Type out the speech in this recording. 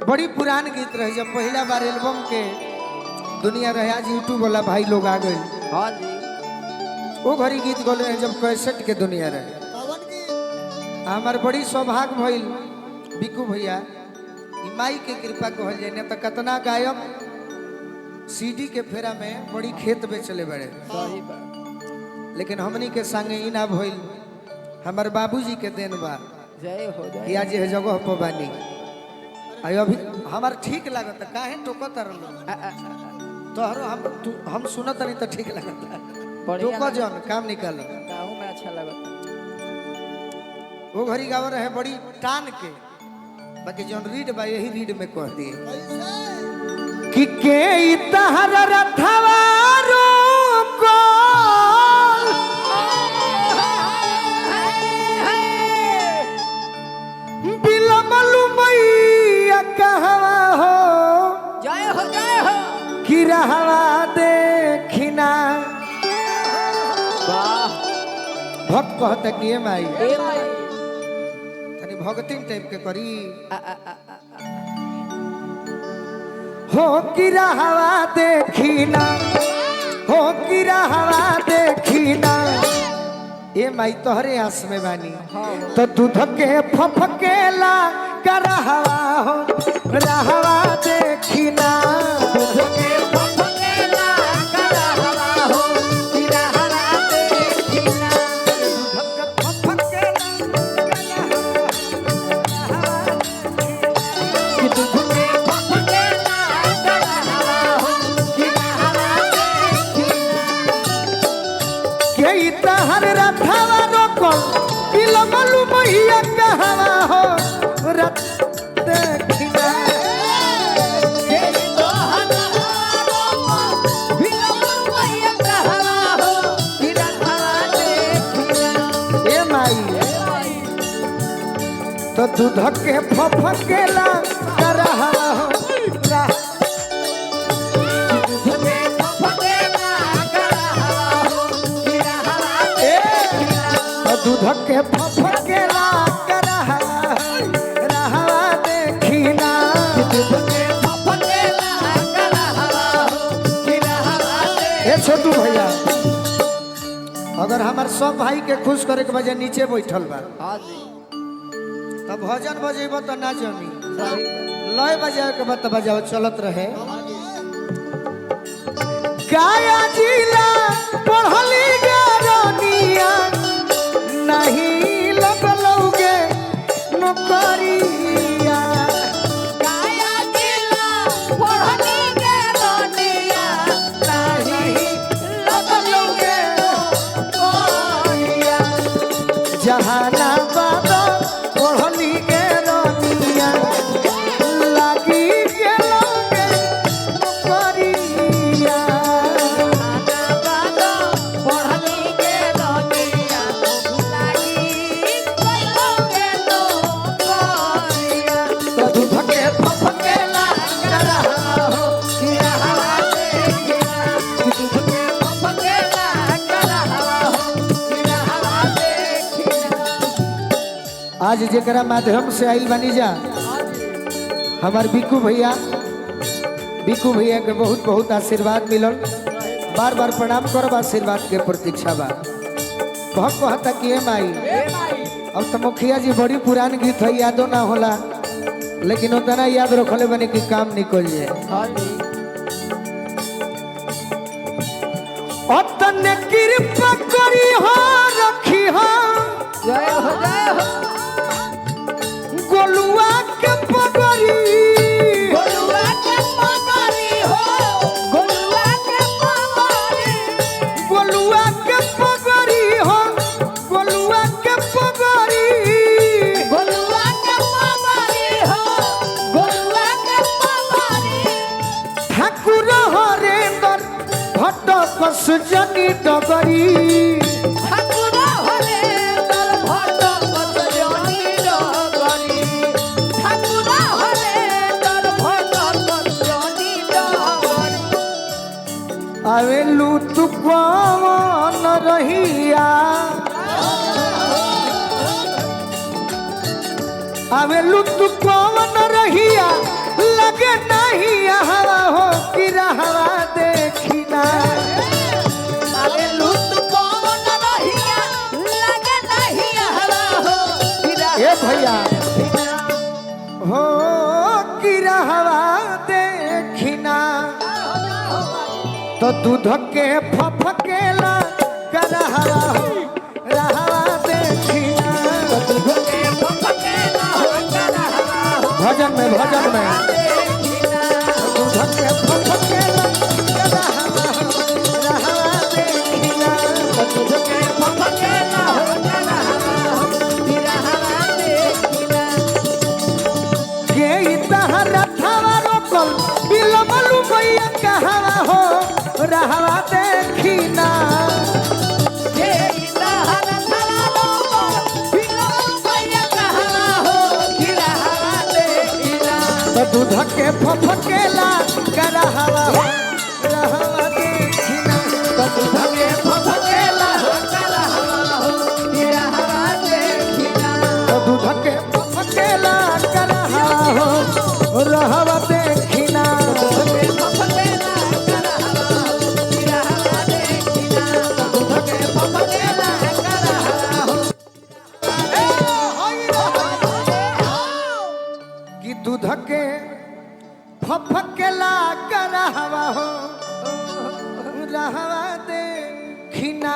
बड़ी पुरान गीत रहे। जब पहला बार एल्बम के दुनिया रहे, आज यूट्यूब वाला भाई लोग आ गए। हाँ जी, वो घड़ी गीत गोले हैं जब कैसेट के दुनिया रहे। हमार बड़ी सौभाग्य भइल बिकू भैया, माई के कृपा कहल जाए ना तो कतना गायक सीडी के फेरा में बड़ी खेत में चले बड़े, सही बात। लेकिन हमनी के संगे ई ना भइल। हमार बाबूजी के देन बा जय हो कि जय। आज ये जगह पर बानी। अयो अभी हमार ठीक लागत काहे टोकत रहलो तोहरो हम सुनत नहीं तो ठीक लगता। टोको जन काम निकालो। गाँव में अच्छा लगा। वो घड़ी गाँव रहे बड़ी टान के, बाकी जौन रीड बा यही रीड में कह दिए कि के तहर रथवारो को बिलमलु मैया कहवा हो, जय हो जय हो। कि रहवा देखिना। वाह, भक्त कहता कि ये माई ए माई। तनी भगतिन टाइप के करी आ, आ, आ, आ, आ। हो कि रहवा देखिना, हो कि रहवा देखिना। ए माई तोहरे आस में बानी तो दूध के फफकेला करहवा हो, रहवा देखिना। दूध के फफकेला करहवा हो, कि रहवा देखिना। दूध के फफकेला कि दूध के फफकेला करहवा हो, कि रहवा देखिना। के तहर रथवा रोकल बिलमलु मैया कहवा हो, रथ देखिना। के तहर रथवा रोकल बिलमलु मैया कहवा हो, कि रथवा देखिना। ए माई तो दूध के फफकेला करहवा हो, दूध के फफकेला करहवा रहवा देखिना। दूध के फफकेला करहवा कि रहवा देखिना। ए छोटू भैया, अगर हमार सब भाई के खुश करे के वजह नीचे बैठल बा हाँ जी, तब भजन बजेब तो ना जमी, सही लय बजावे के बाद बजाओ चलत रहे। गाया जिला पढ़ली गारनिया नहीं लगलौगे नौकरिया। गाया जिला पढ़नी के दुनिया नहीं लगलौगे नौकरिया। जहानाबाद पढ़ली गारनिया लागी गेलौगे नौकरिया। पढ़नी के दुनिया लागी कोलोगे तो कोरिया। तो दूध के फफकेला करहवा हो, कि रहवा देखिना। दूध के फफकेला करहवा हो, कि रहवा देखिना। आज जेकरा माध्यम से आइल बनी जा हमार बिकू भैया के बहुत बहुत आशीर्वाद मिलल। बार बार प्रणाम करब, आशीर्वाद के प्रतीक्षा बा। कहता कि ए माई अब तो मुखिया जी बड़ी पुरान गीत है, यादो ना होला, लेकिन उतना याद रखले बने कि काम निकल जाए। हाँ जी, अतने कृपा करी हो रखी हो जय हो जय हो। गोलुआ के पगड़ी। गोलुआ के पगड़ी हो, गोलुआ के पगड़ी। गोलुआ के पगड़ी हो, गोलुआ के पगड़ी। गोलुआ के पगड़ी हो, गोलुआ के पगड़ी। ठाकुर हरेंद्र भट्ट कसजनी डगरी। ठाकुर हरेंद्र भट्ट कसजनी डगरी। ठाकुर हरेंद्र भट्ट कसजनी डगरी। आवेलू तू कौन रहिया, आवेलू तू कौन रहिया तो दूध के फफकेला करहवा हो रहवा देखिना दूध के फफकेला करहवा हो भजन में देखिना दूध के फफकेला करहवा हो रहवा देखिना दूध के फफकेला करहवा हो रहवा देखिना के इतहर रथवा रोकल बिलमलु मैया कहवा हो रहवा देखिना हे इतहर थला लोग बिलमलु मैया कहवा हो रहवा देखिना तो दूध के फफकेला करहवा हो रहवा देखिना तो दूध के फफकेला करहवा हो रहवा देखिना तो दूध के फफकेला करहवा हो रहवा देखिना कि दूध के फफकेला करहवा हो रहवा देखिना